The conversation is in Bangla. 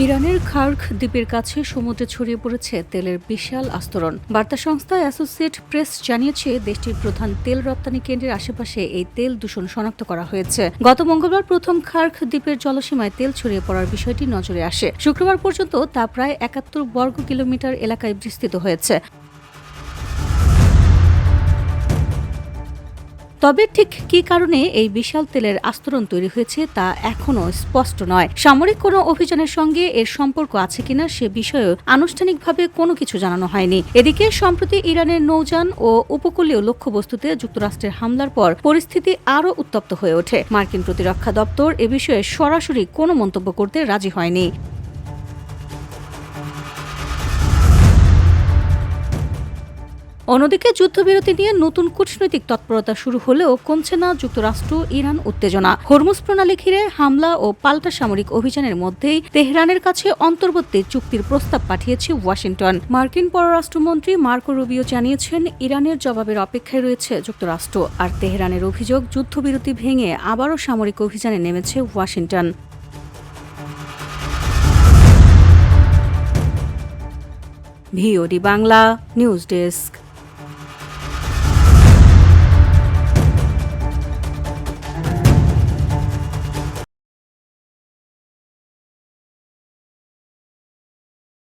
ইরানের খার্ক দ্বীপের কাছে সমুদ্রে ছড়িয়ে পড়েছে তেলের বিশাল আস্তরণ। বার্তা সংস্থা অ্যাসোসিয়েট প্রেস জানিয়েছে, দেশটির প্রধান তেল রপ্তানি কেন্দ্রের আশেপাশে এই তেল দূষণ শনাক্ত করা হয়েছে। গত মঙ্গলবার প্রথম খার্ক দ্বীপের জলসীমায় তেল ছড়িয়ে পড়ার বিষয়টি নজরে আসে। শুক্রবার পর্যন্ত তা প্রায় ৭১ বর্গ কিলোমিটার এলাকায় বিস্তৃত হয়েছে। তবে ঠিক কী কারণে এই বিশাল তেলের আস্তরণ তৈরি হয়েছে তা এখনও স্পষ্ট নয়। সামরিক কোনো অভিযানের সঙ্গে এর সম্পর্ক আছে কিনা সে বিষয়েও আনুষ্ঠানিকভাবে কোনো কিছু জানানো হয়নি। এদিকে সম্প্রতি ইরানের নৌযান ও উপকূলীয় লক্ষ্যবস্তুতে যুক্তরাষ্ট্রের হামলার পর পরিস্থিতি আরও উত্তপ্ত হয়ে ওঠে। মার্কিন প্রতিরক্ষা দপ্তর এ বিষয়ে সরাসরি কোনো মন্তব্য করতে রাজি হয়নি। অন্যদিকে যুদ্ধবিরতি নিয়ে নতুন কূটনৈতিক তৎপরতা শুরু হলেও কমছে না যুক্তরাষ্ট্র ইরান উত্তেজনা। হরমুজ প্রণালী ঘিরে হামলা ও পাল্টা সামরিক অভিযানের মধ্যেই তেহরানের কাছে অন্তর্বর্তী চুক্তির প্রস্তাব পাঠিয়েছে ওয়াশিংটন। মার্কিন পররাষ্ট্রমন্ত্রী মার্কো রুবিও জানিয়েছেন, ইরানের জবাবের অপেক্ষায় রয়েছে যুক্তরাষ্ট্র। আর তেহরানের অভিযোগ, যুদ্ধবিরতি ভেঙে আবারও সামরিক অভিযানে নেমেছে Washington. VOD Bangla news desk.